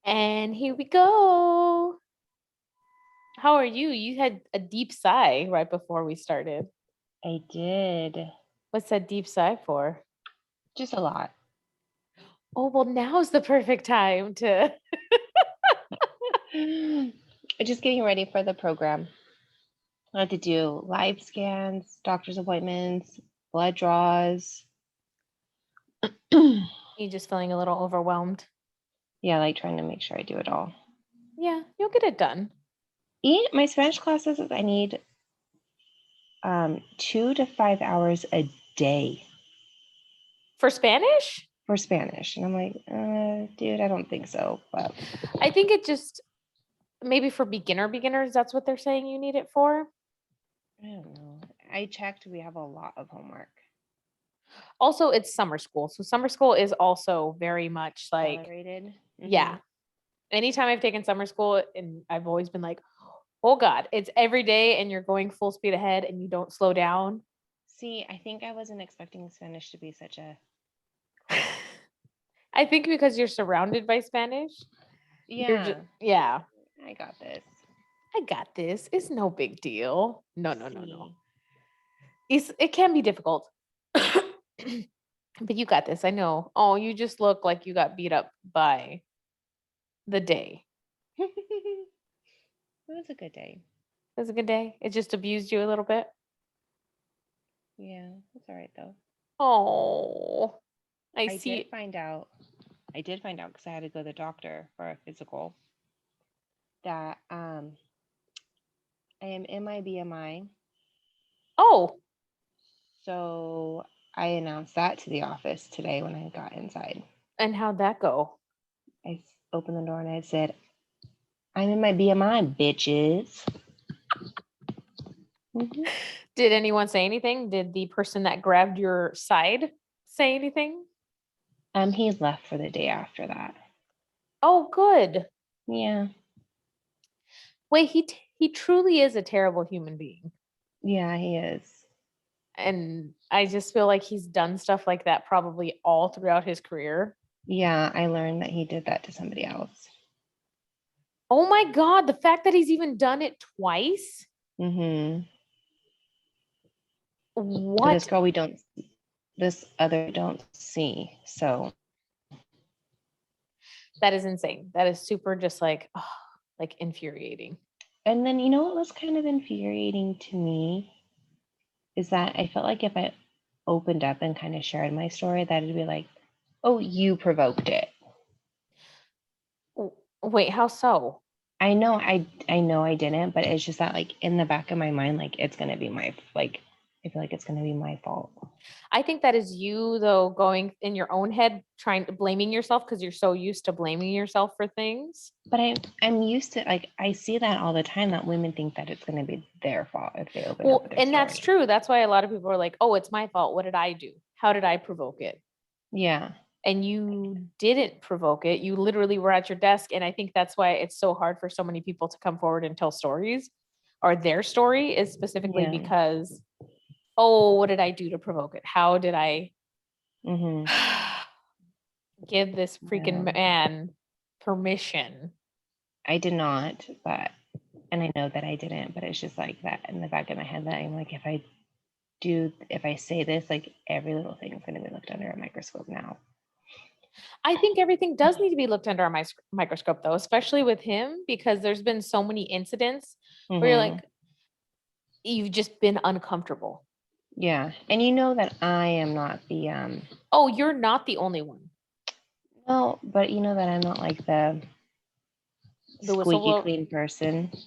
And here we go. How are you? You had a deep sigh right before we started. I did. What's that deep sigh for? Just a lot. Oh, well, now's the perfect time to. Just getting ready for the program. I had to do live scans, doctor's appointments, blood draws. You just feeling a little overwhelmed? Yeah, like trying to make sure I do it all. Yeah, you'll get it done. My Spanish classes, I need 2 to 5 hours a day For Spanish? for Spanish. And I'm like, dude, I don't think so. But I think it just maybe for beginners, that's what they're saying you need it for. I don't know. I checked. We have a lot of homework. Also, it's summer school. So summer school is also very much like, Accelerated. yeah. Anytime I've taken summer school, and I've always been like, oh God, it's every day and you're going full speed ahead and you don't slow down. See, I think I wasn't expecting Spanish to be such a. I think because you're surrounded by Spanish, you're just, Yeah, I got this. I got this. It's no big deal. No. See. It can be difficult. But you got this. I know. Oh, you just look like you got beat up by the day. It was a good day. It was a good day. It just abused you a little bit. Yeah, it's all right though. Oh, I I see. did find out. I did find out because I had to go to the doctor for a physical that I am in my BMI. Oh, So I announced that to the office today when I got inside. and how'd that go? I opened the door and I said, "I'm in my BMI, bitches." Did anyone say anything? Did the person that grabbed your side say anything? He left for the day after that. Oh, good. Yeah. Wait, he truly is a terrible human being. Yeah, he is. And I just feel like he's done stuff like that probably all throughout his career. Yeah, I learned that he did that to somebody else. Oh my God, the fact that he's even done it twice? Mm-hmm. But this What? girl this other don't see. So, That is insane. That is super just like infuriating. and then you know what was kind of infuriating to me is that I felt like if I opened up and kind of shared my story, that it'd be like, oh, you provoked it. Wait, how so? I know I didn't, but it's just that like in the back of my mind, like it's gonna be I feel like it's gonna be my fault. I think that is you though going in your own head trying to blaming yourself because you're so used to blaming yourself for things. But I'm used to like I see that all the time that women think that it's gonna be their fault if they open up Well, with their and that's story. true. That's why a lot of people are like, "Oh, it's my fault. What did I do? How did I provoke it?" Yeah. And you didn't provoke it. You literally were at your desk, and I think that's why it's so hard for so many people to come forward and tell stories, or their story is specifically Yeah. because, "Oh, what did I do to provoke it? How did I Mm-hmm. give this freaking Yeah. man permission?" I did not, but and I know that I didn't, but it's just like that in the back of my head that I'm like, if I say this, like every little thing is going to be looked under a microscope now. I think everything does need to be looked under a microscope, though, especially with him, because there's been so many incidents where you're Mm-hmm. like, you've just been uncomfortable. Yeah, and you know that I am not the Oh, you're not the only one. no, but you know that I'm not like the The squeaky whistleblower. clean person. Like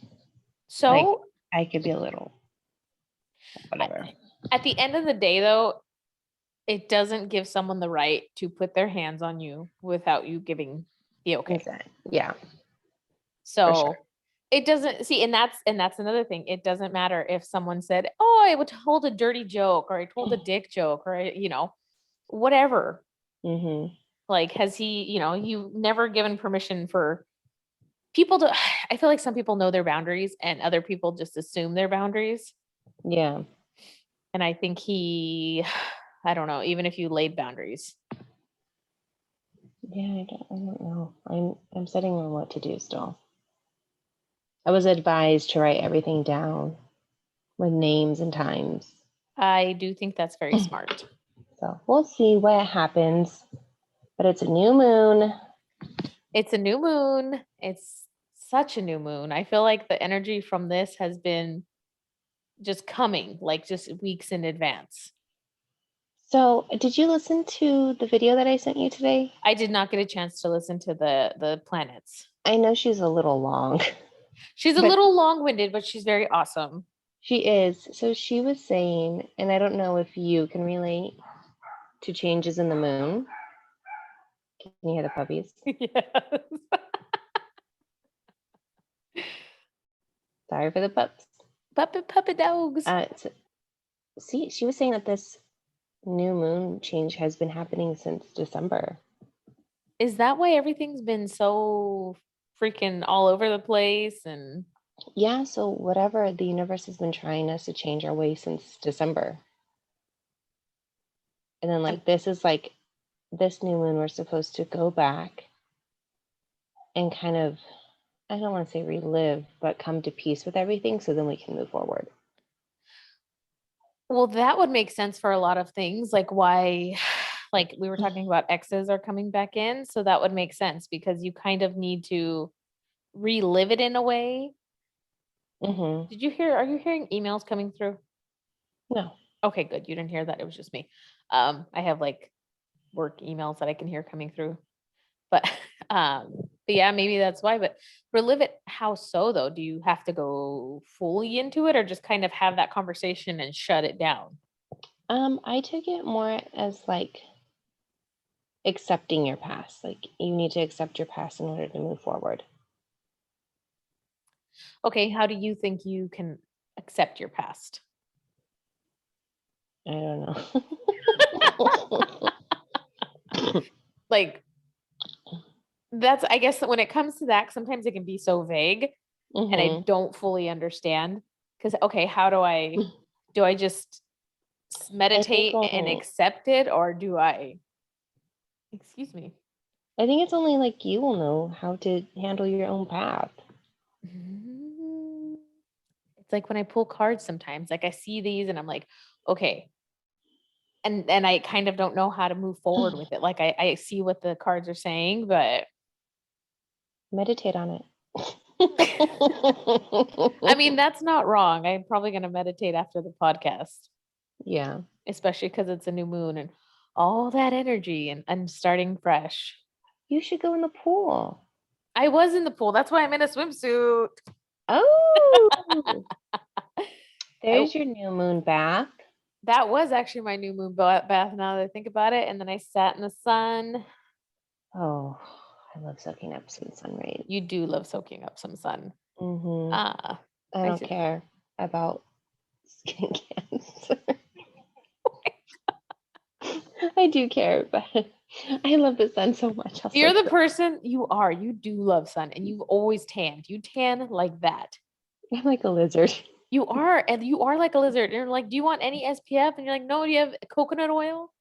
So I could be a little whatever. at the end of the day, though, it doesn't give someone the right to put their hands on you without you giving the okay. Yeah, for sure. So it doesn't see, and that's another thing. It doesn't matter if someone said, "Oh, I told a dirty joke," or "I told a dick joke," or whatever. Mm-hmm. Like, has he? You've never given permission for people to. I feel like some people know their boundaries, and other people just assume their boundaries. Yeah. And I think I don't know, even if you laid boundaries. Yeah, I don't know. I'm sitting on what to do still. I was advised to write everything down with names and times. I do think that's very smart. So we'll see what happens. But it's a new moon. It's a new moon. It's such a new moon. I feel like the energy from this has been just coming, like just weeks in advance. So did you listen to the video that I sent you today? I did not get a chance to listen to the planets. I know she's a little long, She's a but little long-winded, but she's very awesome. she is. So she was saying, and I don't know if you can relate to changes in the moon. Can you hear the puppies? Yes. Sorry for the pups. Puppet dogs. See, she was saying that this new moon change has been happening since December. Is that why everything's been so freaking all over the place? And Yeah, so whatever, the universe has been trying us to change our ways since December. And then I'm- this is this new moon, we're supposed to go back and kind of, I don't want to say relive, but come to peace with everything so then we can move forward. well, that would make sense for a lot of things, like why, like we were talking about exes are coming back in. So that would make sense because you kind of need to relive it in a way. Mm-hmm. Are you hearing emails coming through? No. Okay, good. You didn't hear that. It was just me. I have like work emails that I can hear coming through. But but yeah, maybe that's why. But relive it, how so though? Do you have to go fully into it or just kind of have that conversation and shut it down? I took it more as accepting your past. Like you need to accept your past in order to move forward. Okay, how do you think you can accept your past? I don't know. Like that's I guess that when it comes to that, sometimes it can be so vague and I Mm-hmm. don't fully understand. Because okay, how do I just I think meditate and only accept it, or do I excuse me? I think it's only you will know how to handle your own path. Mm. It's like when I pull cards sometimes, like I see these and I'm like, okay. And I kind of don't know how to move forward with it. Like I see what the cards are saying, but Meditate on it. I mean, that's not wrong. I'm probably going to meditate after the podcast, Yeah. especially because it's a new moon and all that energy and starting fresh. You should go in the pool. I was in the pool. That's why I'm in a swimsuit. Oh, I, there's your new moon bath. that was actually my new moon bath now that I think about it. And then I sat in the sun. Oh, I love soaking up some sun rays. You do love soaking up some sun. Mm-hmm. Ah, I I don't should. care about skin cancer. I do care, but I love the sun so much. I'll You're soak the it up. person you are. You do love sun and you've always tanned. You tan like that. I'm like a lizard. You are, and you are like a lizard. And you're like, do you want any SPF? And you're like, no, do you have coconut oil?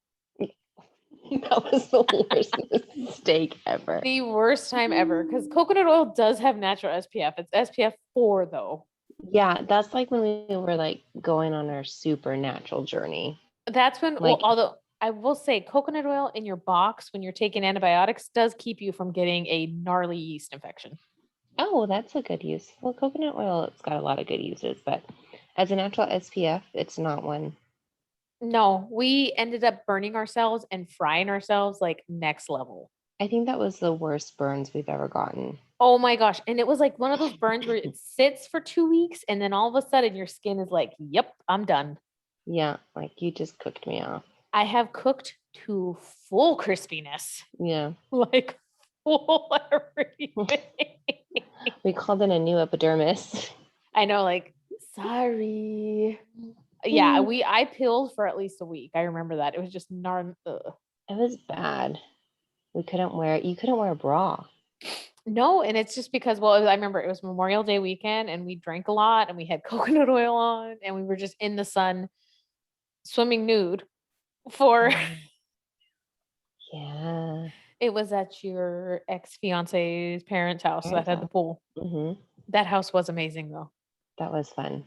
That was the worst mistake ever. The worst time ever. Because coconut oil does have natural SPF. It's SPF 4 though. Yeah, that's like when we were going on our supernatural journey. That's when, well, Like, although I will say coconut oil in your box when you're taking antibiotics does keep you from getting a gnarly yeast infection. oh, that's a good use. Well, coconut oil, it's got a lot of good uses, but as a natural SPF, it's not one. No, we ended up burning ourselves and frying ourselves like next level. I think that was the worst burns we've ever gotten. Oh my gosh. And it was like one of those burns where it sits for 2 weeks and then all of a sudden your skin is like, yep, I'm done. Yeah, you just cooked me off. I have cooked to full crispiness, Yeah. like full everything. We called it a new epidermis. I know, like, sorry. Yeah, I peeled for at least a week. I remember that. It was just ugh. It was bad. You couldn't wear a bra. No, and it's just because, well, I remember it was Memorial Day weekend and we drank a lot and we had coconut oil on and we were just in the sun swimming nude for Yeah. It was at your ex-fiance's parents' house that Parents' had the house. pool. Mm-hmm. That house was amazing though. That was fun.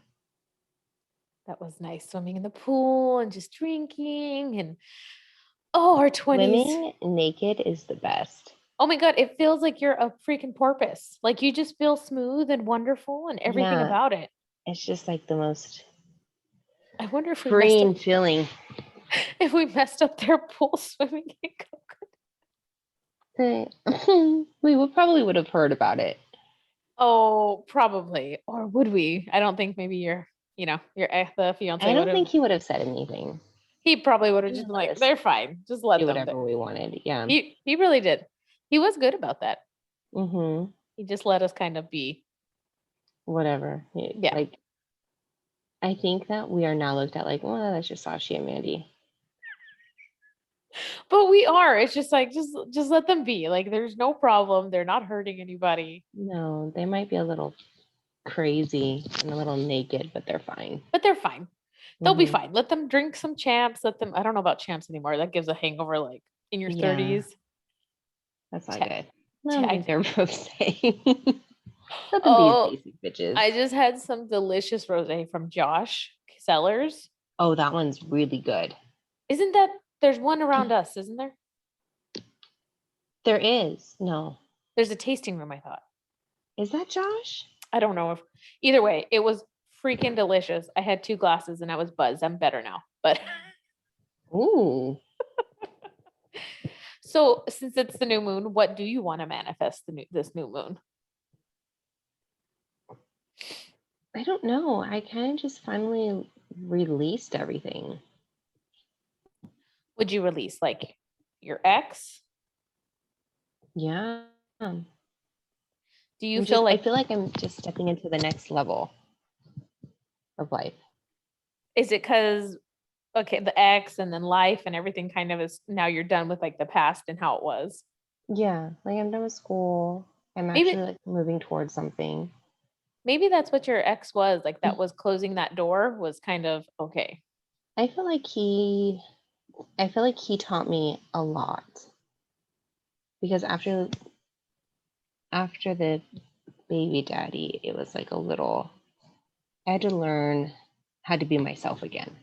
That was nice swimming in the pool and just drinking and oh, our 20s. Swimming naked is the best. Oh my God, it feels like you're a freaking porpoise. Like you just feel smooth and wonderful and everything Yeah, about it. it's just like the most I wonder if we messed up freeing feeling. if we messed up their pool swimming in Coconut. We would have heard about it. Oh, probably. Or would we? I don't think maybe the fiance I would don't have. think he would have said anything. He probably would have He just been let like, us they're fine. Just let do them. whatever we wanted. Yeah. He really did. He was good about that. Mm-hmm. He just let us kind of be. Whatever. Yeah. Like, I think that we are now looked at like, well, that's just Sashi and Mandy. But we are. It's just like just let them be. Like there's no problem. They're not hurting anybody. No, they might be a little crazy and a little naked, but they're fine. But they're fine. They'll be Mm-hmm. fine. Let them drink some champs. Let them I don't know about champs anymore. That gives a hangover like in your Yeah, 30s. that's not Cha- good. I don't think I- they're rosé. Let them be oh, basic bitches. I just had some delicious rosé from Josh Sellers. Oh, that one's really good. Isn't that there's one around us, isn't there? There is. No. There's a tasting room, I thought. Is that Josh? I don't know if either way, it was freaking delicious. I had 2 glasses and I was buzzed. I'm better now. But Ooh. so since it's the new moon, what do you want to manifest this new moon? I don't know. I kind of just finally released everything. Would you release like your ex? Yeah. Do you feel I like feel like I'm just stepping into the next level of life. is it because okay, the ex and then life and everything kind of is now you're done with like the past and how it was? Yeah, like I'm done with school. I'm Maybe actually like moving towards something. maybe that's what your ex was like that was closing that door was kind of okay. I feel like he taught me a lot because after the baby daddy, it was like a little I had to learn how to be myself again.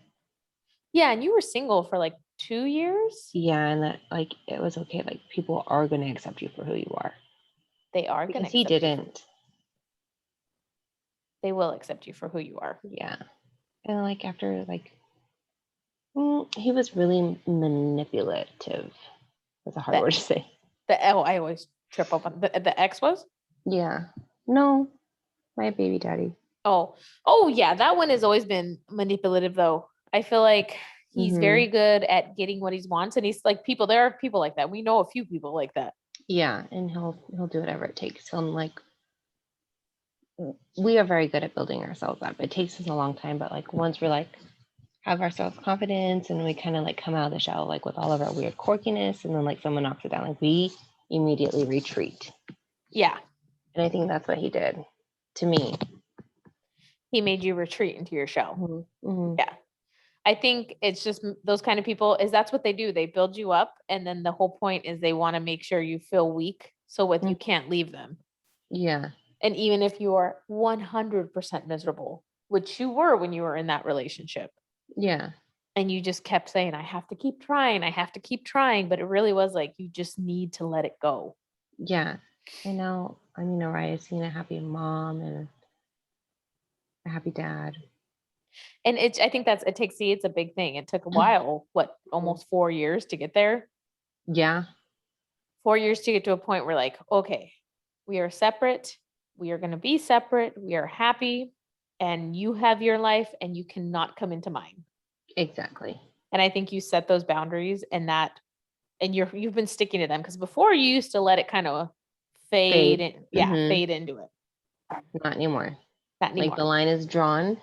Yeah, and you were single for like 2 years? Yeah, and that like it was okay. Like people are gonna accept you for who you are. They are going to Because he accept you. didn't. They will accept you for who you are. Yeah. And like after like he was really manipulative. That's a hard The word to say. I always trip up on the ex was? Yeah. No, my baby daddy. Oh yeah, that one has always been manipulative though. I feel like he's very good at getting what he wants and he's like there are people like that. We know a few people like that. Yeah, and he'll do whatever it takes. So I'm like we are very good at building ourselves up. It takes us a long time, but like once we're like have our self-confidence and we kind of like come out of the shell like with all of our weird quirkiness and then like someone knocks it down, like we immediately retreat. Yeah. And I think that's what he did to me. He made you retreat into your shell. Mm-hmm. Yeah. I think it's just those kind of people is that's what they do. They build you up and then the whole point is they want to make sure you feel weak so you can't leave them. Yeah. And even if you are 100% miserable, which you were when you were in that relationship. Yeah. And you just kept saying, I have to keep trying. I have to keep trying. But it really was like, you just need to let it go. Yeah. I know. I mean, Oria's seen a happy mom and a happy dad. And I think it's a big thing. It took a while, almost 4 years to get there? Yeah. 4 years to get to a point where like, okay, we are separate. We are going to be separate. We are happy. And you have your life and you cannot come into mine. Exactly. And I think you set those boundaries and you've been sticking to them because before you used to let it kind of fade in, fade into it. Not anymore. Not anymore. Like the line is drawn.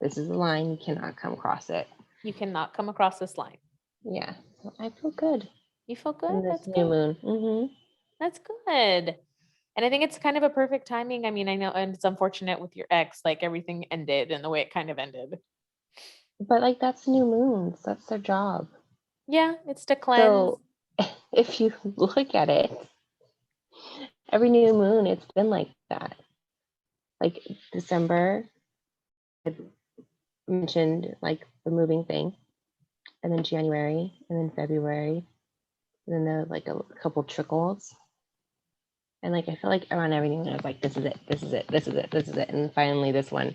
This is the line. You cannot come across it. You cannot come across this line. Yeah. So I feel good. You feel good? In this That's new good. moon. Mm-hmm. That's good. And I think it's kind of a perfect timing. I mean, I know, and it's unfortunate with your ex, like everything ended and the way it kind of ended. But like that's new moons. That's their job. Yeah, it's to cleanse. So if you look at it, every new moon, it's been like that. Like December, I mentioned like the moving thing, and then January, and then February, and then there was like a couple trickles. And like I feel like around everything, I was like, this is it, this is it, this is it, this is it. And finally this one.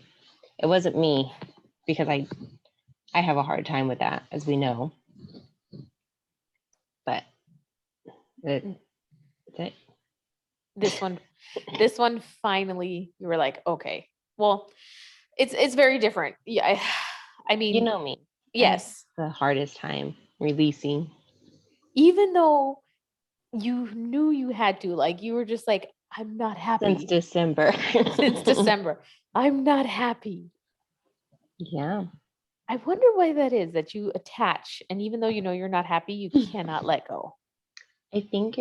It wasn't me because I have a hard time with that, as we know. But that's it. This one finally you were like, okay. Well, it's very different. Yeah, I You mean, know me. I have yes. the hardest time releasing. Even though you knew you had to, like you were just like, I'm not Since happy December. since December. I'm not happy. Yeah. I wonder why that is that you attach, and even though you know you're not happy, you cannot let go. I think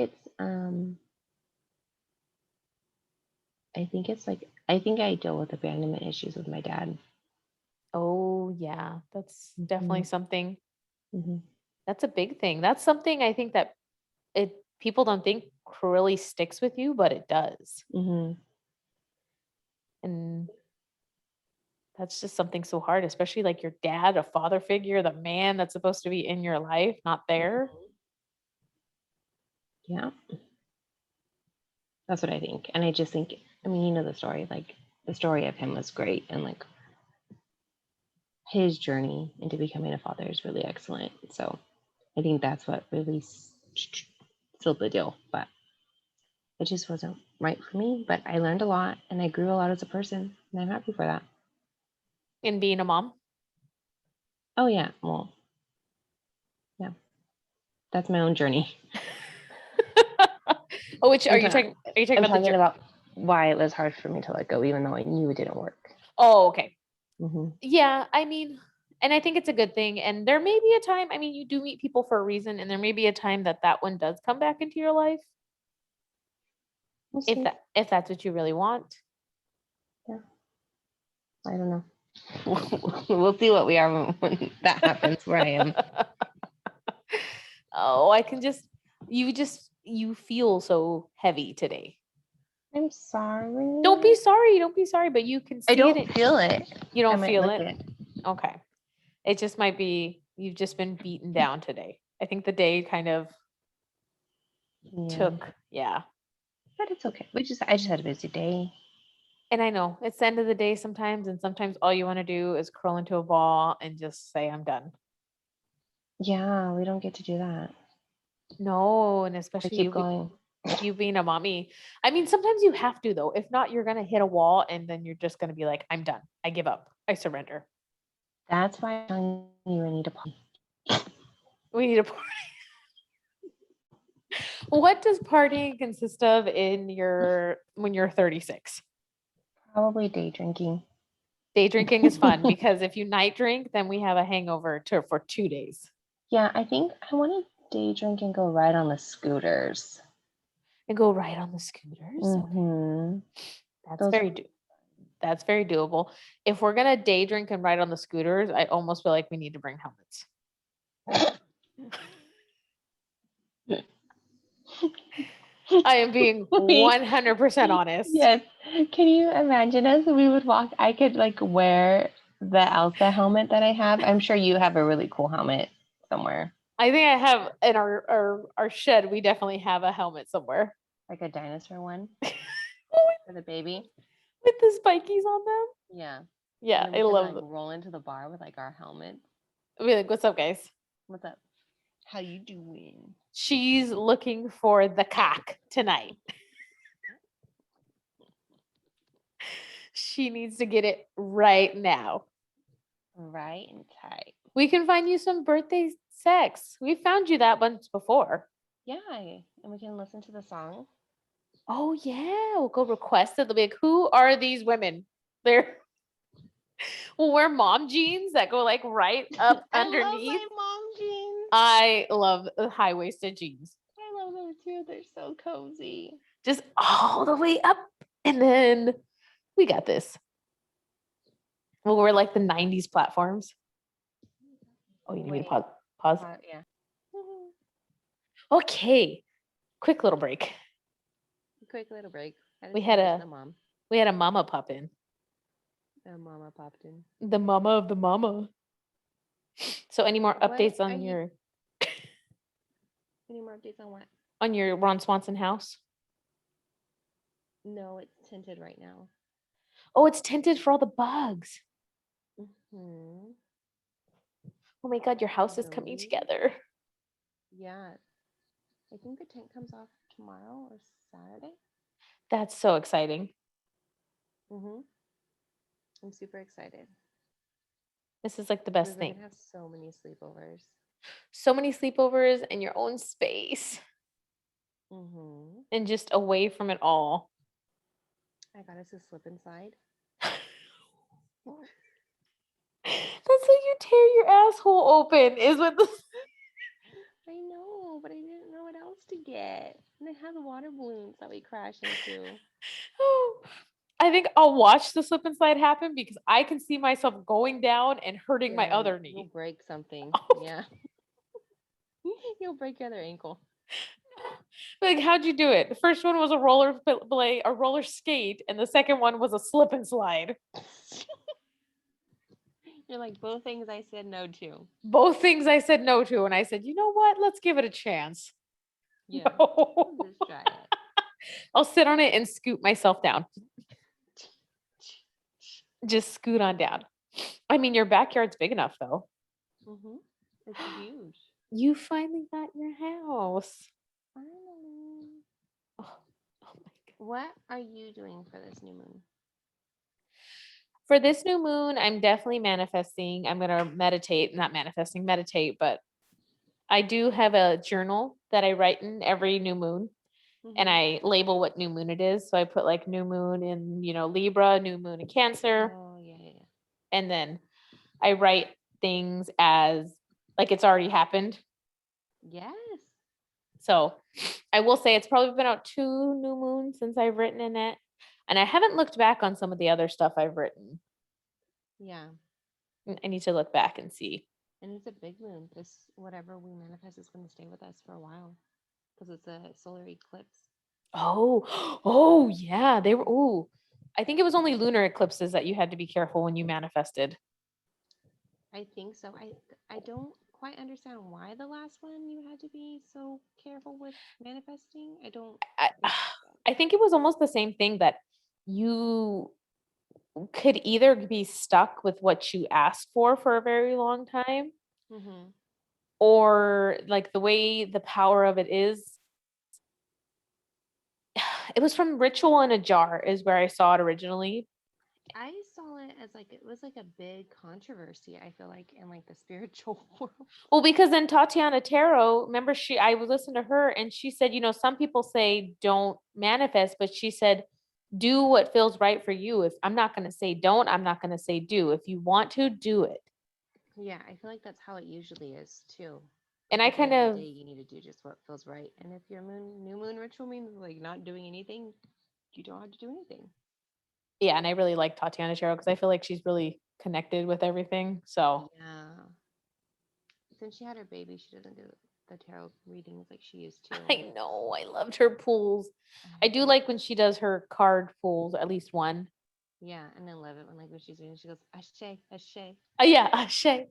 it's like I think I deal with abandonment issues with my dad. Oh yeah, that's definitely Mhm, something. mhm, That's a big thing. That's something I think that it people don't think really sticks with you, but it does. mhm, And that's just something so hard, especially like your dad, a father figure, the man that's supposed to be in your life, not there. mhm. Yeah, that's what I think. And I just think, I mean, you know the story. Like the story of him was great, and like his journey into becoming a father is really excellent. So I think that's what really sealed the deal. But it just wasn't right for me. But I learned a lot, and I grew a lot as a person, and I'm happy for that. In being a mom. Oh yeah, well, yeah, that's my own journey. Oh, which I'm, ta- are you talking I'm about the talking about why it was hard for me to let go, even though I knew it didn't work. Oh, okay. Hmm. Yeah, I mean, and I think it's a good thing. And there may be a time, I mean, you do meet people for a reason, and there may be a time that that one does come back into your life We'll see. if that's what you really want. Yeah, I don't know. We'll see what we are when that happens. Where I am. Oh, I can you feel so heavy today. I'm sorry. Don't be sorry. Don't be sorry, but you can I see it. don't feel it. You I don't might feel look it. it. Okay. It just might be you've just been beaten down today. I think the day kind of Yeah, took, yeah. but it's okay. I just had a busy day. And I know it's the end of the day sometimes, and sometimes all you want to do is curl into a ball and just say, I'm done. Yeah, we don't get to do that. No, and I especially keep going. you being a mommy. I mean, sometimes you have to though. If not, you're gonna hit a wall and then you're just gonna be like, I'm done. I give up. I surrender. That's why I'm telling you I need a party. We need a party. What does partying consist of in your when you're 36? Probably day drinking. Day drinking is fun because if you night drink, then we have a hangover for 2 days. Yeah, I think I want to day drink and go ride on the scooters. And go ride on the scooters. Okay. Mm-hmm. That's Those very that's very doable. If we're gonna day drink and ride on the scooters, I almost feel like we need to bring helmets. I am being we 100% honest. Yes. Can you imagine us? We would walk. I could like wear the Elsa helmet that I have. I'm sure you have a really cool helmet somewhere, I think I have in our shed, we definitely have a helmet somewhere. like a dinosaur one for the baby. With the spikies on them. Yeah. Yeah, And then I we could love like them. roll into the bar with like our helmets. I'll be like, what's up, guys? What's up? How you doing? She's looking for the cock tonight. She needs to get it right now. Right and tight. We can find you some birthday sex. We found you that once before. Yeah, and we can listen to the song. Oh yeah, we'll go request it. They'll be like, who are these women? They're we'll wear mom jeans that go like right up I love underneath. my mom jeans. I love the high-waisted jeans. I love them too. They're so cozy. Just all the way up. And then we got this. Well, we're like the 90s platforms. Oh, you need me to Wait. pause. Pause. Yeah. Okay, quick little break. Quick little break. I We just had introduced a the mom. we had a mama pop in. The mama popped in. The mama of the mama. So any more What updates are on you? your Any more updates on what? Ron Swanson house? No, it's tinted right now. Oh, it's tinted for all the bugs. Hmm. Oh my god, your house is coming Believe? together. Yeah. I think the tint comes off tomorrow or Saturday. That's so exciting. Mm-hmm. I'm super excited. This is like the We're best gonna thing. have so many sleepovers. So many sleepovers and your own space Mm-hmm. and just away from it all. I got us a slip inside. That's how you tear your asshole open, is what the I know, but I didn't know what else to get. And they have the water balloons that we crash into. Oh, I think I'll watch the slip and slide happen because I can see myself going down and hurting my Yeah, other you'll knee. break something. Oh, Yeah. You'll break your other ankle. like, how'd you do it? The first one was a roller blade, a roller skate, and the second one was a slip and slide. You're like both things I said no to. Both things I said no to, and I said, you know what? Let's give it a chance. Yeah. No. Just try it. I'll sit on it and scoot myself down. Just scoot on down. I mean, your backyard's big enough, though. Mm-hmm. It's huge. You finally got your house. Finally. Oh, oh my God. What are you doing for this new moon? For this new moon, I'm definitely manifesting. I'm going to meditate, not manifesting, meditate, but I do have a journal that I write in every new moon and I label what new moon it is. So I put like new moon in, Libra, new moon in Cancer. Oh, yeah, yeah, yeah. And then I write things as like it's already happened. Yes. So I will say it's probably been out 2 new moons since I've written in it. And I haven't looked back on some of the other stuff I've written. Yeah. I need to look back and see. And it's a big moon. This, whatever we manifest, is going to stay with us for a while because it's a solar eclipse. Oh, oh yeah. They were, oh, I think it was only lunar eclipses that you had to be careful when you manifested. I think so. I don't quite understand why the last one you had to be so careful with manifesting. I don't. I, I think it was almost the same thing that you could either be stuck with what you asked for a very long time, Mm-hmm. or like the way the power of it is. It was from Ritual in a Jar, is where I saw it originally. I saw it as like it was like a big controversy. I feel like in like the spiritual world. Well, because then Tatiana Tarot, remember I would listen to her and she said, some people say don't manifest, but she said, do what feels right for you. If I'm not going to say don't, I'm not going to say do. If you want to, do it. Yeah, I feel like that's how it usually is too. And Like I at the kind end of of, the day, you need to do just what feels right. And if your new moon ritual means like not doing anything, you don't have to do anything. yeah, and I really like Tatiana Tarot because I feel like she's really connected with everything. So Yeah. Since she had her baby, she doesn't do the tarot readings like she used to. I know, I loved her pools. I do know. like when she does her card pools, at least one. Yeah, and then love it when like when she's doing, she goes ashe, ashe. Yeah, Shay.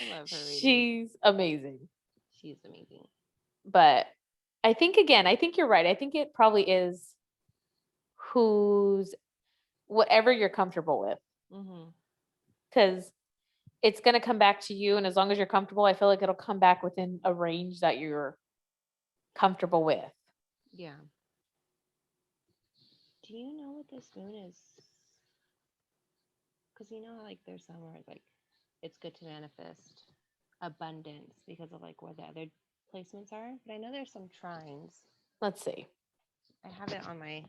I love her reading. She's amazing. She's amazing. But I think again, I think you're right. I think it probably is who's whatever you're comfortable with. Because it's going to come back to you. And as long as you're comfortable, I feel like it'll come back within a range that you're comfortable with. Yeah. Do you know what this moon is? Because you know, like there's somewhere like it's good to manifest abundance because of like where the other placements are. But I know there's some trines. Let's see. I have it on my.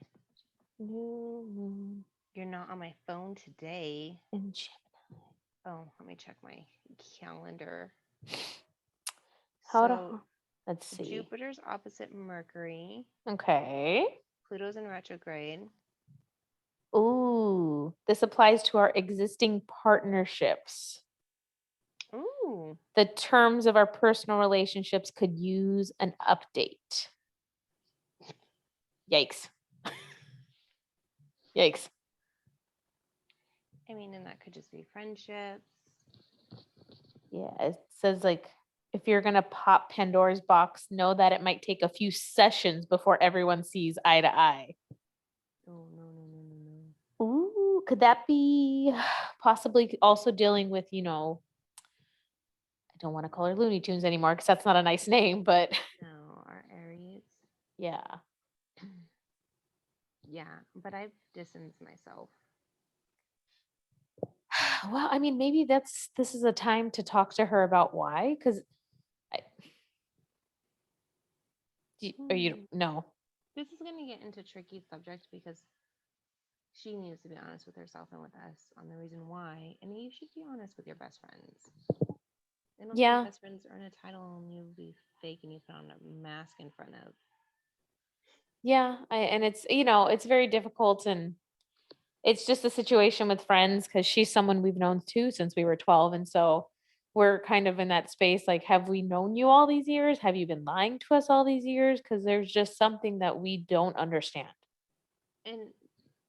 New moon You're not on my phone today. in Gemini. Oh, let me check my calendar. Let's see. Jupiter's opposite Mercury. Okay. Pluto's in retrograde. Ooh, this applies to our existing partnerships. Ooh. The terms of our personal relationships could use an update. Yikes. Yikes. I mean, and that could just be friendships. Yeah, it says like if you're gonna pop Pandora's box, know that it might take a few sessions before everyone sees eye to eye. Oh, no, no, no, no, no. Ooh, could that be possibly also dealing with, I don't want to call her Looney Tunes anymore because that's not a nice name, but No, our Aries. yeah. Yeah, but I've distanced myself. Well, I mean, maybe this is a time to talk to her about why, because or you Hmm. don't know. This is going to get into tricky subject because she needs to be honest with herself and with us on the reason why. And you should be honest with your best friends. And also, your Yeah, best friends earn a title and you be fake and you put on a mask in front of. yeah, and it's very difficult, and it's just a situation with friends because she's someone we've known too since we were 12, and so we're kind of in that space. Like, have we known you all these years? Have you been lying to us all these years? Because there's just something that we don't understand. And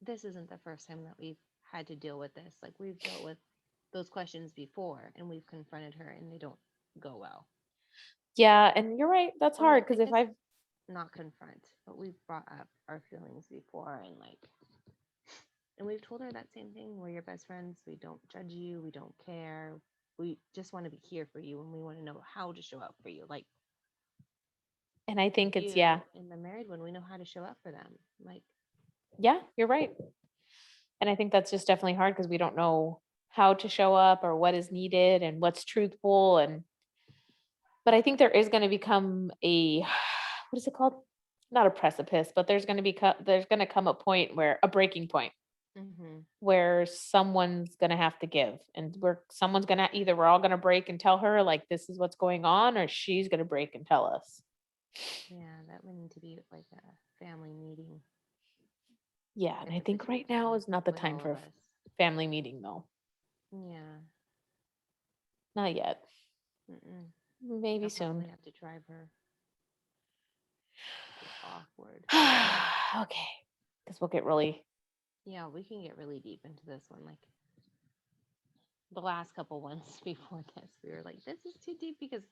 this isn't the first time that we've had to deal with this. Like, we've dealt with those questions before and we've confronted her and they don't go well. Yeah, and you're right. That's Or hard I because if guess I've not confront, but we've brought up our feelings before and we've told her that same thing. We're your best friends. We don't judge you. We don't care. We just want to be here for you and we want to know how to show up for you. Like and I think it's yeah, you and the married one, we know how to show up for them. Like, yeah, you're right. And I think that's just definitely hard because we don't know how to show up or what is needed and what's truthful. And but I think there is going to become a what is it called? Not a precipice, but there's going to come a point where a breaking point mm-hmm. where someone's going to have to give, and where someone's going to either we're all going to break and tell her like this is what's going on, or she's going to break and tell us. Yeah, that would need to be like a family meeting Yeah, and type I of think right now situation is not the with time all for of a us. family meeting though. Yeah. Not yet. Mm-mm. Maybe I'll soon. probably have to drive her. It's awkward. Okay. Because we'll get really Yeah, we can get really deep into this one. Like the last couple ones before this, we were like, this is too deep because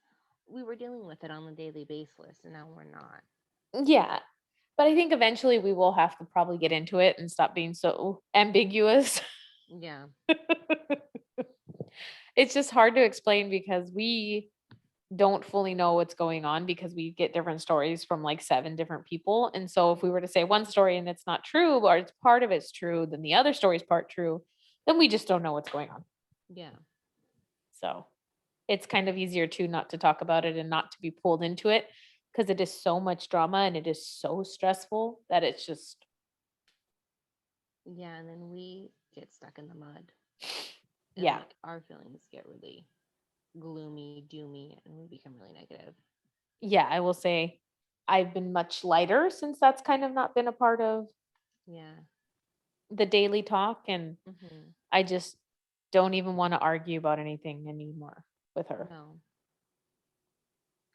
we were dealing with it on a daily basis, and now we're not. yeah. But I think eventually we will have to probably get into it and stop being so ambiguous. Yeah. It's just hard to explain because we don't fully know what's going on because we get different stories from like 7 different people. And so if we were to say one story and it's not true, or it's part of it's true, then the other story's part true, then we just don't know what's going on. Yeah. So it's kind of easier to not to talk about it and not to be pulled into it because it is so much drama and it is so stressful that it's just Yeah. And then we get stuck in the mud, and yeah. like our feelings get really gloomy, doomy, and we become really negative. Yeah, I will say I've been much lighter since that's kind of not been a part of Yeah. the daily talk, and Mm-hmm. I just don't even want to argue about anything anymore with her. No,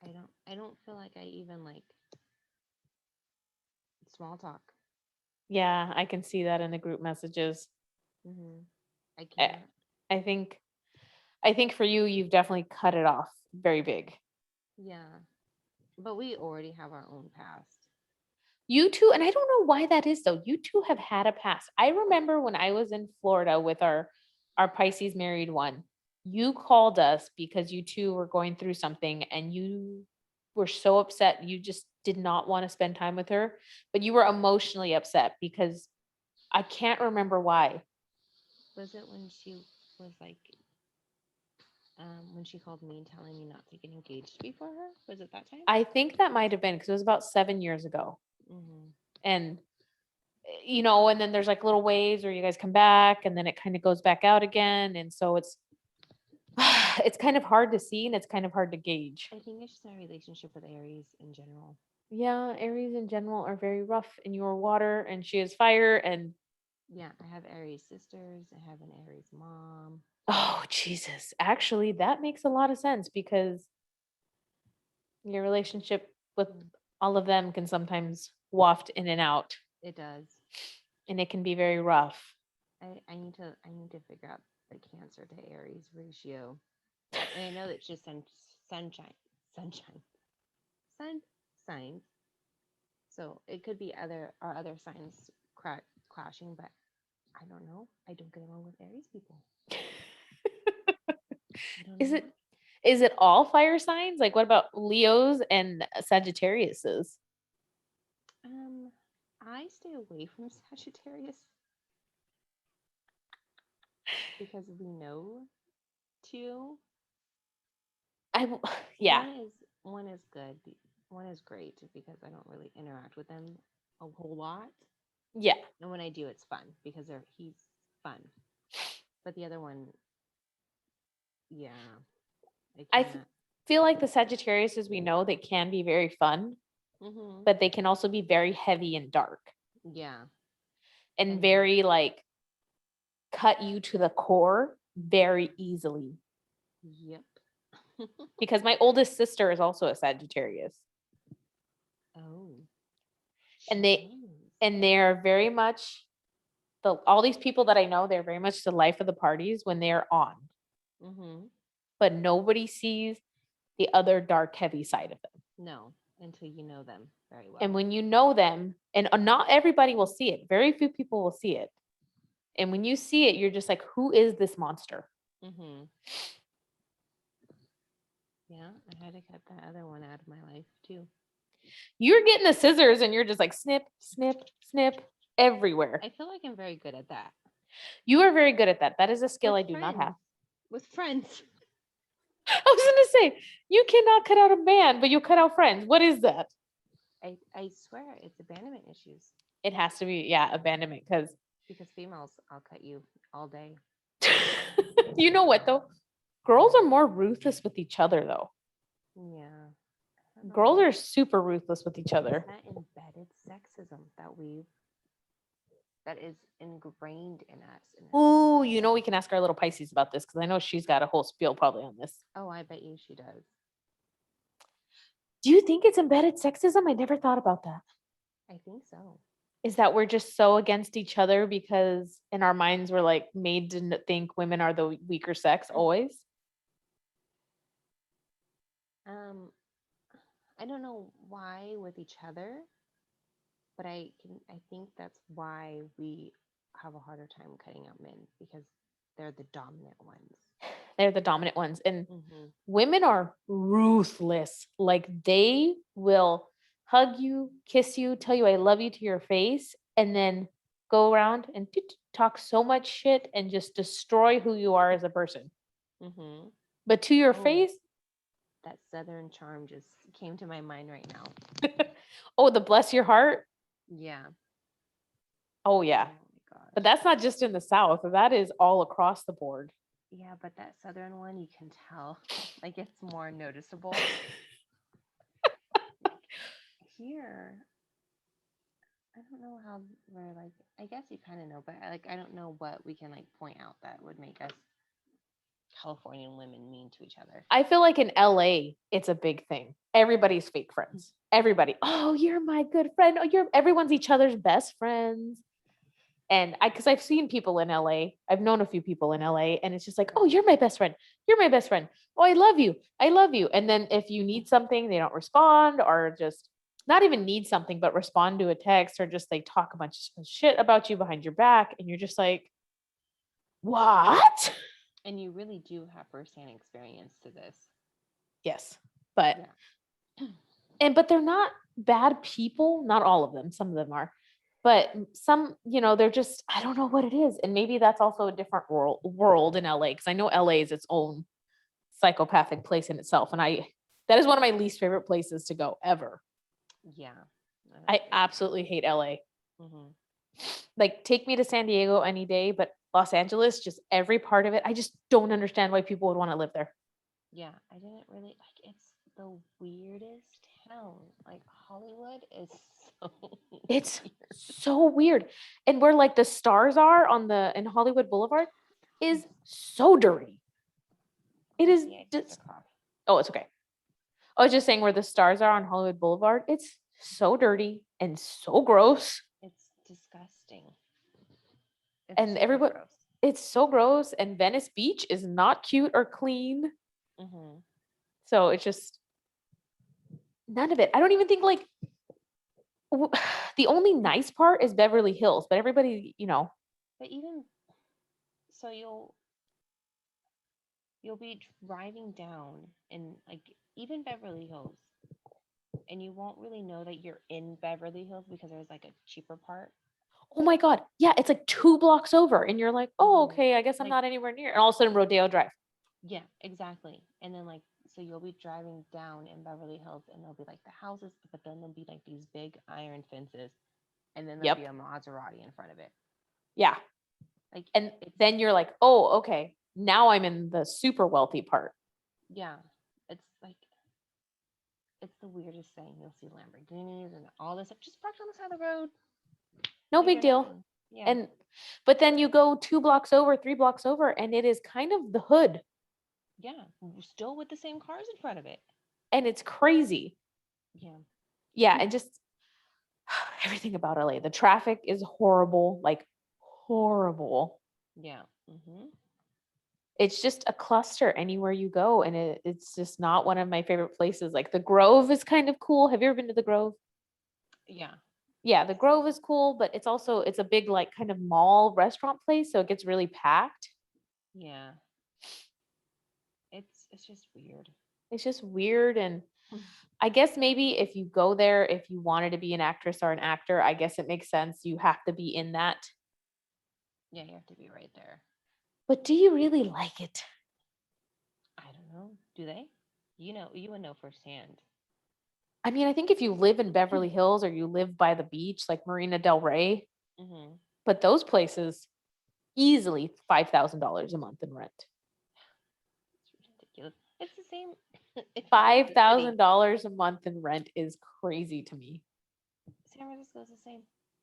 I don't. I don't feel like I even like small talk. Yeah, I can see that in the group messages. Mm-hmm. I I, can't. I think I think for you you've definitely cut it off very big. Yeah. But we already have our own past. You two, and I don't know why that is though. You two have had a past. I remember when I was in Florida with our Pisces married one. You called us because you two were going through something and you were so upset. You just did not want to spend time with her, but you were emotionally upset because I can't remember why. Was it when she was like, when she called me and telling me not to get engaged before her? Was it that time? I think that might have been because it was about 7 years ago. Mm-hmm. And and then there's like little waves where you guys come back and then it kind of goes back out again. And so it's kind of hard to see and it's kind of hard to gauge. I think it's just our relationship with Aries in general. Yeah, Aries in general are very rough, and you're water and she is fire. And Yeah, I have Aries sisters. I have an Aries mom. Oh, Jesus. Actually, that makes a lot of sense because your relationship with all of them can sometimes waft in and out, It does. and it can be very rough. I need to figure out the Cancer to Aries ratio. And I know that's just sunshine, sun signs. So it could be other signs clashing, but I don't know. I don't get along with Aries people. I don't Is know it why. is it all fire signs? Like what about Leos and Sagittariuses? Um, I stay away from Sagittarius because we know two. I w- yeah. One is good. One is great because I don't really interact with them a whole lot. Yeah. And when I do, it's fun because he's fun. But the other one, yeah, I I can't. feel like the Sagittariuses we know they can be very fun, Mm-hmm. but they can also be very heavy and dark Yeah, and and very like cut you to the core very easily. yep. Because my oldest sister is also a Sagittarius, Oh, and she is. they're very much all these people that I know, they're very much the life of the parties when they're on, Mm-hmm. but nobody sees the other dark, heavy side of them. No, until you know them very And well. when you know them, and not everybody will see it, very few people will see it. And when you see it, you're just like, who is this monster? Mm-hmm. Yeah, I had to cut that other one out of my life too. You're getting the scissors and you're just like snip, snip, snip everywhere. I feel like I'm very good at that. You are very good at that. That is a skill With I do not have. friends. With friends. I was going to say, you cannot cut out a man, but you cut out friends. What is that? I swear it's abandonment issues. It has to be, yeah, abandonment. Because Because females, I'll cut you all day. you know what, though? Girls are more ruthless with each other, though. Yeah. I don't know Girls why. are super ruthless with each other. That embedded sexism that is ingrained in us. And Ooh, you know, we can ask our little Pisces about this because I know she's got a whole spiel probably on this. oh, I bet you she does. Do you think it's embedded sexism? I never thought about that. I think so. Is that we're just so against each other because in our minds we're like made to think women are the weaker sex always? Um, I don't know why with each other, but I think that's why we have a harder time cutting out men because they're the dominant ones. They're the dominant ones. And Mm-hmm. women are ruthless. Like they will hug you, kiss you, tell you I love you to your face, and then go around and talk so much shit and just destroy who you are as a person. Mm-hmm. But to your Oh, face, that Southern charm just came to my mind right now. oh, the bless your heart. Yeah. Oh, Oh yeah. my But gosh. that's not just in the South, that is all across the board. Yeah, but that Southern one, you can tell, like it's more noticeable. Like here, I don't know how we're like. I guess you kind of know, but I don't know what we can like point out that would make us Californian women mean to each other. I feel like in LA, it's a big thing. Everybody's fake friends. Everybody. Oh, you're my good friend. Oh, everyone's each other's best friends. And because I've seen people in LA, I've known a few people in LA, and it's just like, oh, you're my best friend. You're my best friend. Oh, I love you. I love you. And then if you need something, they don't respond or just not even need something, but respond to a text or just they talk a bunch of shit about you behind your back. And you're just like, what? And you really do have firsthand experience to this. Yes. But Yeah. but they're not bad people. Not all of them. Some of them are. But some, they're just, I don't know what it is. And maybe that's also a different world in LA. Because I know LA is its own psychopathic place in itself. And that is one of my least favorite places to go ever. Yeah. I absolutely hate LA. Mm-hmm. Like, take me to San Diego any day, but Los Angeles, just every part of it, I just don't understand why people would want to live there. Yeah, I didn't really like. It's the weirdest town. Like Hollywood is so. It's weird. so weird. And where like the stars are in Hollywood Boulevard, is so dirty. It is Yeah, just, oh, it's okay. I was just saying where the stars are on Hollywood Boulevard. It's so dirty and so gross. It's disgusting. It's And super everybody, gross. it's so gross. And Venice Beach is not cute or clean. Mm-hmm. So it's just none of it. I don't even think like the only nice part is Beverly Hills, but everybody, But even so, you'll be driving down in like even Beverly Hills, and you won't really know that you're in Beverly Hills because there's like a cheaper part. oh my God. Yeah, it's like 2 blocks over. And you're like, oh, Mm-hmm. okay, I guess I'm Like, not anywhere near. And all of a sudden, Rodeo Drive. yeah, exactly. And then like so you'll be driving down in Beverly Hills, and there'll be like the houses, but then there'll be like these big iron fences, and then there'll be Yep. a Maserati in front of it. Yeah. Like, And it's then you're like, oh, okay, now I'm in the super wealthy part. yeah, it's like it's the weirdest thing. You'll see Lamborghinis and all this stuff just parked on the side of the road. No Like big they're deal. nothing. Yeah. And, but then you go 2 blocks over, 3 blocks over, and it is kind of the hood. Yeah. Still with the same cars in front of it. And it's crazy. Yeah. Yeah. And just everything about LA. The traffic is horrible, like horrible. Yeah. Mm-hmm. It's just a cluster anywhere you go. And it's just not one of my favorite places. Like the Grove is kind of cool. Have you ever been to the Grove? Yeah. Yeah, the Grove is cool, but it's a big like kind of mall restaurant place, so it gets really packed. Yeah. It's just weird. It's just weird. And I guess maybe if you go there, if you wanted to be an actress or an actor, I guess it makes sense. You have to be in that. Yeah, you have to be right there. But do you really like it? I don't know. Do they? You would know firsthand. I mean, I think if you live in Beverly Hills or you live by the beach, like Marina Del Rey, Mm-hmm. but those places easily $5,000 a month in rent. It's ridiculous. It's the same. If you go to Five the city, thousand dollars a month in rent is crazy to me. San Francisco's the same.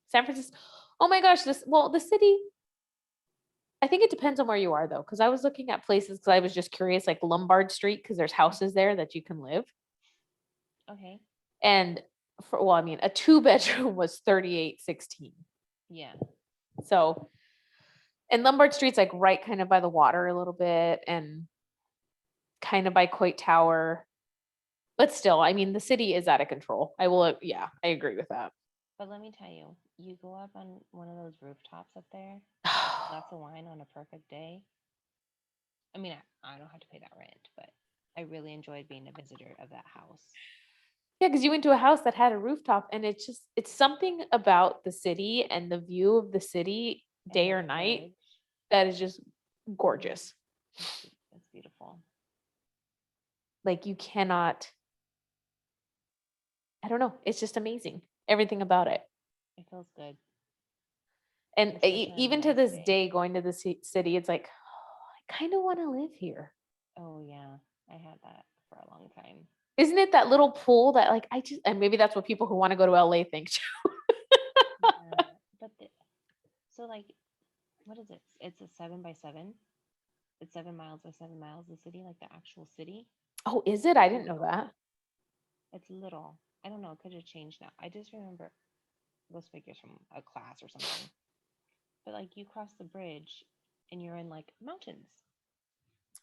San Francisco. Oh my gosh, the city. I think it depends on where you are though, because I was looking at places because I was just curious, like Lombard Street, because there's houses there that you can live. Okay. And well, I mean, a 2 bedroom was 38.16. Yeah. So, and Lombard Street's like right kind of by the water a little bit and kind of by Coit Tower. But still, I mean, the city is out of control. Yeah, I agree with that. But let me tell you, you go up on one of those rooftops up there, glass of wine on a perfect day. I mean, I don't have to pay that rent, but I really enjoyed being a visitor of that house. Yeah, because you went to a house that had a rooftop, and it's something about the city and the view of the city And day the or night bridge. that is just gorgeous. It's beautiful. Like you cannot, I don't know, it's just amazing. Everything about it. It feels good, And especially on a even to nice this day. day, going to the city, it's like, oh, I kind of want to live here. Oh yeah, I had that for a long time. Isn't it that little pool that like and maybe that's what people who want to go to LA think too. Yeah, but so like, what is it? It's a 7x7. It's 7 miles by 7 miles. The city, like the actual city. Oh, is it? I It's didn't know little. that. It's little. I don't know. It could have changed now. I just remember those figures from a class or something. But like, you cross the bridge, and you're in like mountains.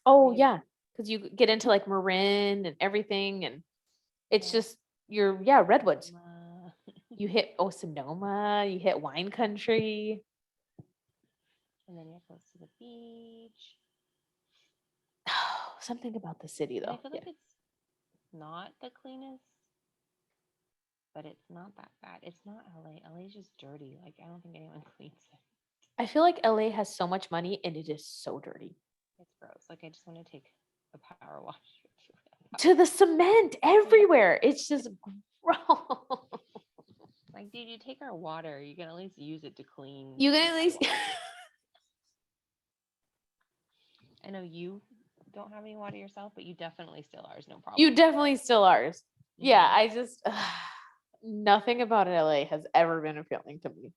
Oh, Where you yeah. Because you get into like Marin and everything. And it's yeah, just, yeah, redwoods. Sonoma, You hit Sonoma, you hit wine country. and then you're close to the beach. Something about the city And I though. feel Yeah. like it's not the cleanest, but it's not that bad. It's not LA. LA is just dirty. Like, I don't think anyone cleans it. I feel like LA has so much money and it is so dirty. It's gross. Like, I just want to take a power wash. To the cement everywhere. It's just gross. Like, dude, you take our water. You can at least use it to clean. You can at least I know you don't have any water yourself, but you definitely steal ours, no problem. you definitely still ours. Yeah, Mhm. I just nothing about LA has ever been appealing to me.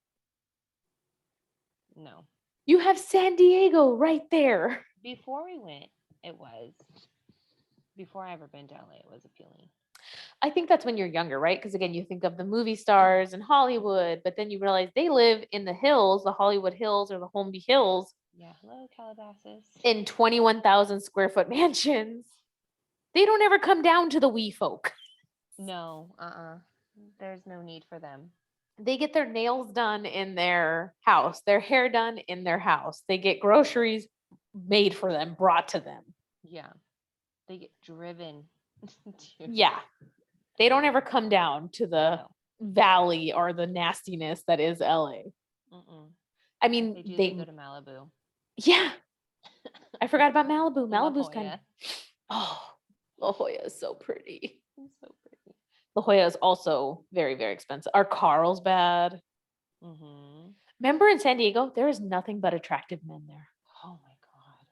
No. You have San Diego right there. Before we went, it was. Before I ever been to LA, it was appealing. I think that's when you're younger, right? Because again, you think of the movie stars in Hollywood, but then you realize they live in the hills, the Hollywood Hills or the Holmby Hills, Yeah, hello, Calabasas. in 21,000 square foot mansions. They don't ever come down to the wee folk. No, there's no need for them. They get their nails done in their house, their hair done in their house. They get groceries made for them, brought to them. Yeah, they get driven. Yeah. They don't ever come down to the No. valley or the nastiness that is LA. I mean, If they go to Malibu. Yeah. I forgot about Malibu. La Malibu's kind of, Jolla. La Jolla is so pretty. It's so pretty. La Jolla is also very, very expensive. Our Carlsbad. Remember in San Diego, there is nothing but attractive men there. Oh my God.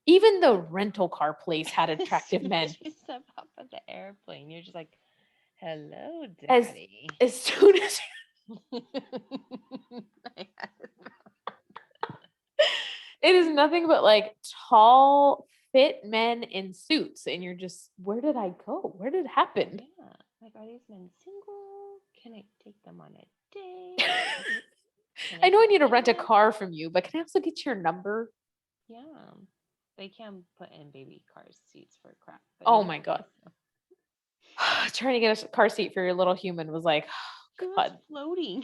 Even the rental car place had attractive men. You step off of the airplane, you're just like, hello, As daddy. soon as it is nothing but like tall, fit men in suits. And you're just, where did I go? Where did it happen? Yeah. Like, are these men single? Can I take them on a date? I know I need to rent a car from you, but can I also get your number? Yeah. They can put in baby car seats for crap. Oh my God. Trying to get a car seat for your little human was like, She was God. floating.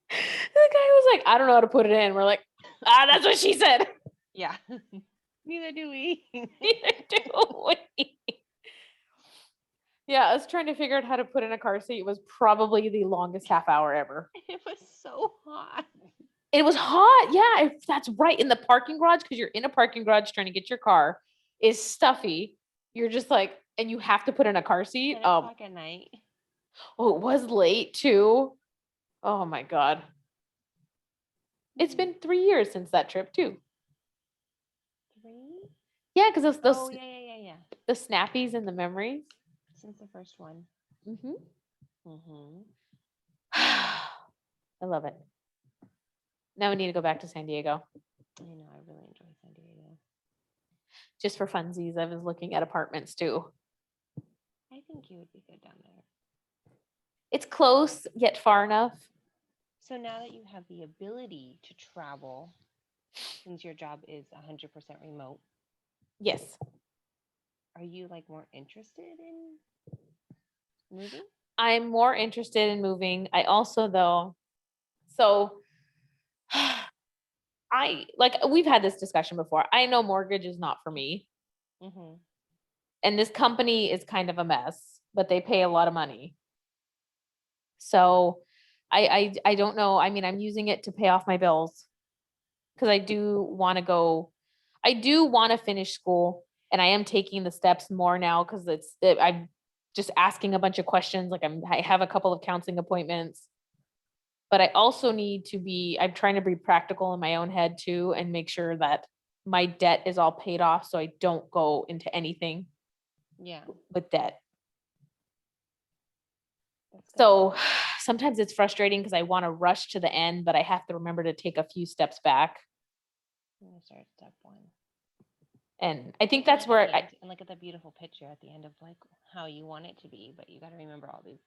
The guy was like, I don't know how to put it in. We're like, that's what she said. Yeah. Neither do we. Neither do we. Yeah, us trying to figure out how to put in a car seat was probably the longest half hour ever. It was so hot. It was hot. Yeah, that's right. In the parking garage, because you're in a parking garage trying to get your car, is stuffy. You're just like, and you have to put in a car seat. 10 o'clock at night. Oh, it was late too. Oh my God. It's been 3 years since that trip too. 3? Yeah, because those Oh, yeah. the snappies and the memories. Since the first one. I love it. Now we need to go back to San Diego. I know, I really enjoy San Diego. Just for funsies, I was looking at apartments too. I think you would be good down there. It's close, yet far enough. So now that you have the ability to travel, since your job is 100% remote. Yes. Are you like more interested in moving? I'm more interested in moving. I also though, so we've had this discussion before. I know mortgage is not for me. And this company is kind of a mess, but they pay a lot of money. So I don't know. I mean, I'm using it to pay off my bills because I do want to finish school, and I am taking the steps more now because I'm just asking a bunch of questions. Like I have a couple of counseling appointments, but I also I'm trying to be practical in my own head too, and make sure that my debt is all paid off so I don't go into anything with debt. So sometimes it's frustrating because I want to rush to the end, but I have to remember to take a few steps back. I'm gonna start step 1. And I think that's where and look at the beautiful picture at the end of like how you want it to be, but you got to remember all these.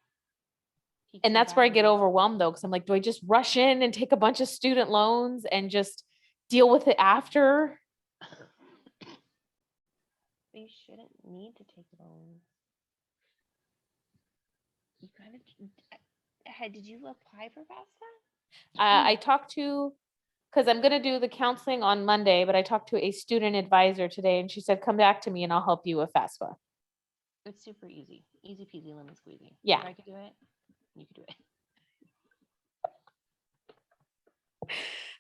And that's where I get overwhelmed though, because I'm like, do I just rush in and take a bunch of student loans and just deal with it after? You shouldn't need to take loans. You gotta. Did you apply for FAFSA? I talked to, because I'm going to do the counseling on Monday, but I talked to a student advisor today and she said, come back to me and I'll help you with FAFSA. It's super easy. Easy peasy lemon squeezy. Yeah. If I could do it, you could do it.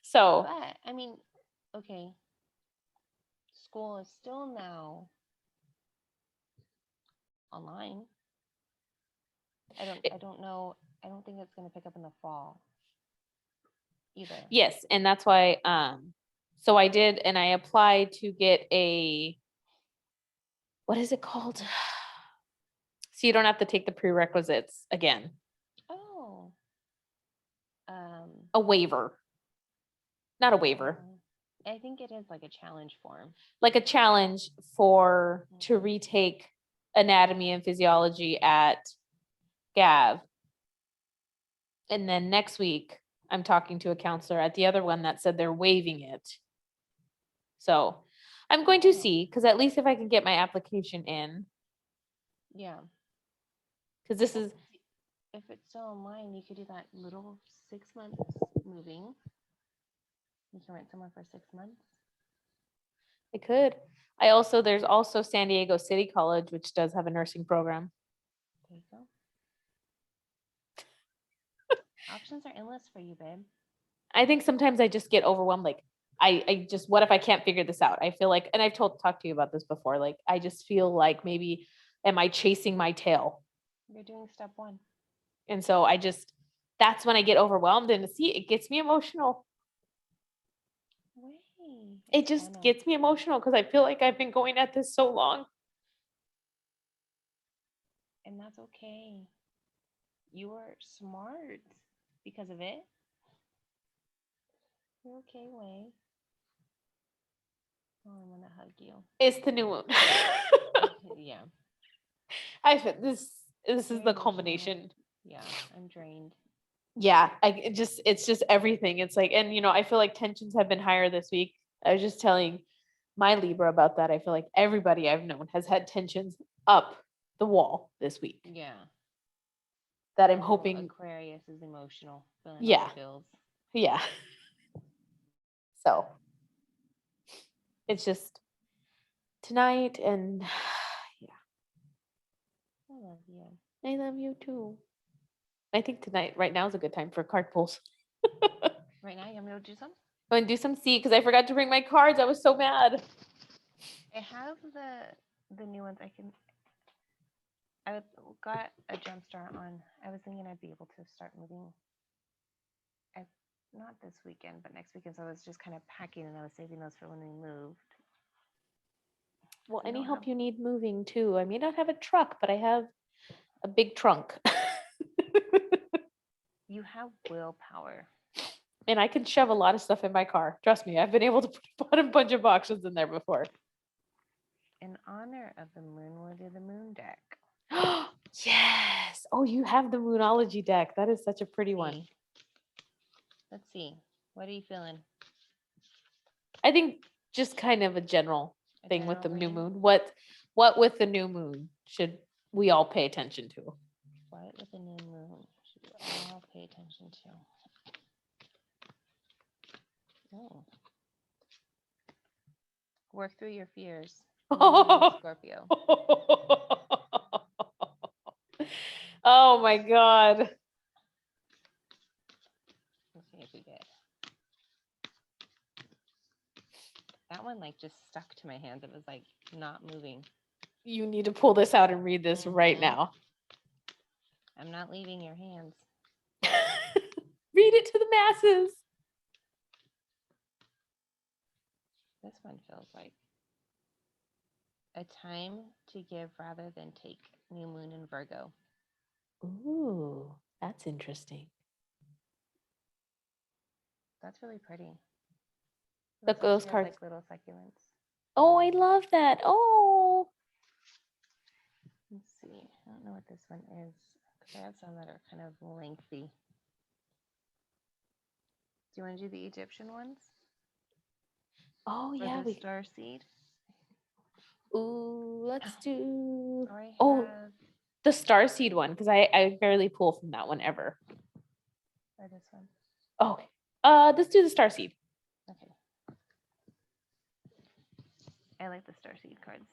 So. But, I mean, okay. School is still now online. I don't know. I don't think it's going to pick up in the fall either. Yes. And that's why, so I did, and I applied to get what is it called? So you don't have to take the prerequisites again. Oh. a waiver. Not a waiver, I think it is like a challenge form. like a challenge to retake anatomy and physiology at Gav. And then next week, I'm talking to a counselor at the other one that said they're waiving it. So I'm going to see, because at least if I can get my application in, Yeah. because this is, If it's still online, you could do that little 6 months moving. You can rent somewhere for 6 months. I could. There's also San Diego City College, which does have a nursing program. There you go. Options are endless for you, babe. I think sometimes I just get overwhelmed. Like, I just, what if I can't figure this out? I feel like, and I've talked to you about this before, like, I just feel like maybe, am I chasing my tail? You're doing step 1. And so that's when I get overwhelmed, and see, it gets me emotional. It just gets me emotional because I feel like I've been going at this so long. And that's okay. You are smart because of it. You're okay, Way. Oh, I want to hug you. It's the new moon. Yeah. This is the culmination. Yeah, I'm drained. Yeah, it's just everything. It's like, and I feel like tensions have been higher this week. I was just telling my Libra about that. I feel like everybody I've known has had tensions up the wall this week. Yeah. That I'm hoping. Aquarius is emotional. Feeling Yeah. all the feels. Yeah. So it's just tonight, and yeah. I love you. I love you too. I think right now is a good time for card pulls. Right now, you want me to do some? I'm going to do some C because I forgot to bring my cards. I was so mad. I have the new ones. I got a jump start on. I was thinking I'd be able to start moving. Not this weekend, but next weekend. So I was just kind of packing, and I was saving those for when we moved. Well, any help you need moving too. I may not have a truck, but I have a big trunk. You have willpower. And I can shove a lot of stuff in my car. Trust me, I've been able to put a bunch of boxes in there before. In honor of the moon, we'll do the moon deck. Yes. Oh, you have the Moonology deck. That is such a pretty one. Let's see. What are you feeling? I think just kind of a general thing with the new moon. What with the new moon should we all pay attention to? What with the new moon should we all pay attention to? Oh. Work through your fears. Scorpio. Oh my God. Let's see if we get. That one like just stuck to my hands. It was like not moving. You need to pull this out and read this right now. I'm not leaving your hands. Read it to the masses. This one feels like a time to give rather than take. New moon in Virgo. Ooh, that's interesting. That's really pretty. Those cards. Like little succulents. Oh, I love that. Oh. Let's see. I don't know what this one is because I have some that are kind of lengthy. Do you want to do the Egyptian ones? Oh, or yeah. The star seed. Ooh, let's do. Oh, the star seed one, because I barely pull from that one ever. Or this one. Oh, let's do the star seed. Okay. I like the star seed cards.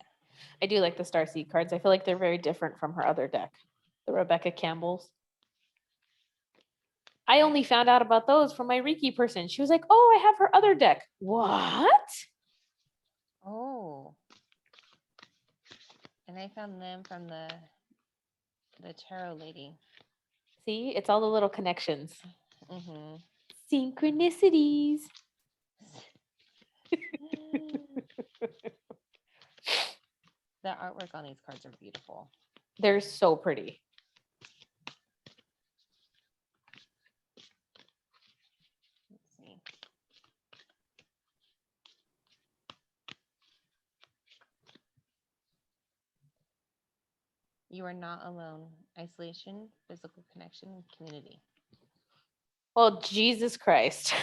I do like the star seed cards. I feel like they're very different from her other deck, the Rebecca Campbell's. I only found out about those from my Reiki person. She was like, "Oh, I have her other deck." What? Oh. And I found them from the tarot lady. See, it's all the little connections. Mm-hmm. Synchronicities. The artwork on these cards are beautiful. They're so pretty. You are not alone. Isolation, physical connection, and community. Well, Jesus Christ.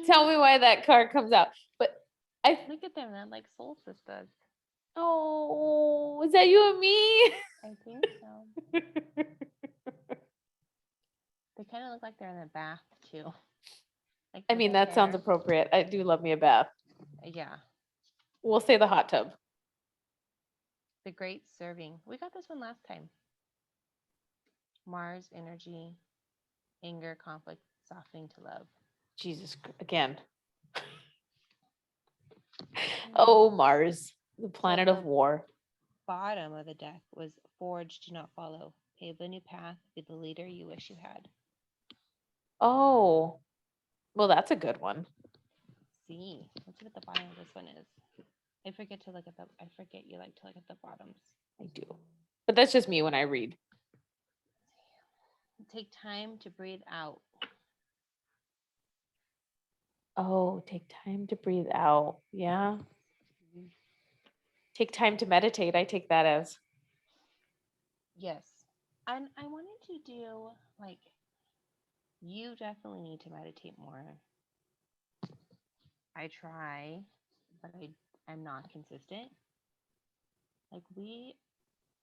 Tell me why that card comes out. But I Look at them. They're like soul sisters. oh, is that you and me? I think so. They kind of look like they're in a bath too. Like I with mean, their that sounds hair. appropriate. I do love me a bath. Yeah. We'll say the hot tub. The great serving. We got this one last time. Mars energy, anger, conflict, softening to love. Jesus, again. Oh, Mars, the planet of the- war. Bottom of the deck was forge, do not follow. Pave a new path, be the leader you wish you had. Oh, well, that's a good one. See, let's see what the bottom of this one is. I forget you like to look at the bottoms. I do. But that's just me when I read. Take time to breathe out. Oh, take time to breathe out. Yeah. Take time to meditate. I take that as. Yes. And I wanted to do like, you definitely need to meditate more. I try, but I'm not consistent. Like, we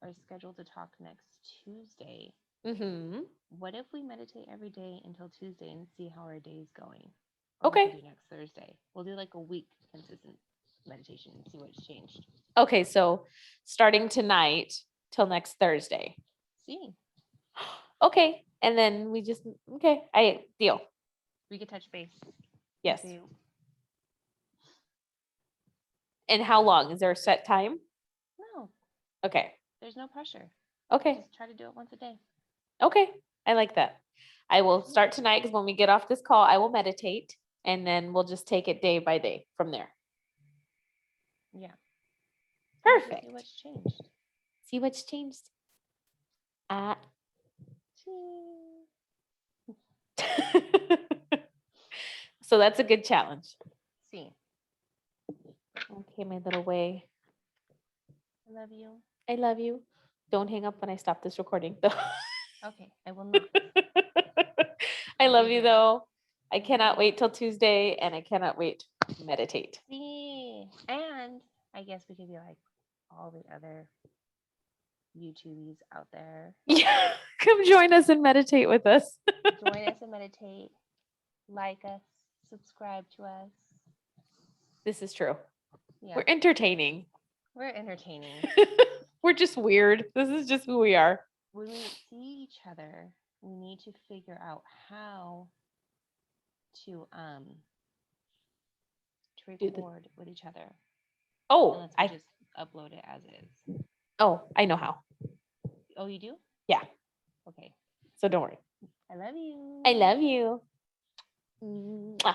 are scheduled to talk next Tuesday. Mm-hmm. What if we meditate every day until Tuesday and see how our day is going? Or we Okay. could do next Thursday. We'll do like a week consistent meditation and see what's changed. Okay, so starting tonight till next Thursday. See, Okay, and then we just okay. Deal. we could touch base. Yes. See. And how long? Is there a set time? No, Okay. there's no pressure. Okay. Just try to do it once a day. Okay. I like that. I will start tonight because when we get off this call, I will meditate and then we'll just take it day by day from there. Yeah. Perfect. See what's changed. See what's changed. So that's a good challenge. See, Okay, my little way. I love you. I love you. Don't hang up when I stop this recording, though. Okay, I will not. I love Be you, here. though. I cannot wait till Tuesday, and I cannot wait to meditate. See, and I guess we could be like all the other YouTubies out there. Yeah, come join us and meditate with us. Join us and meditate. Like us, subscribe to us. This is true. Yeah, We're entertaining. we're entertaining. We're just weird. This is just who we are. When we see each other, we need to figure out how to record with each other. Oh, Unless we just upload it as is. I know how. Oh, you do? Yeah. Okay. So don't worry. I love you. I love you. Mwah.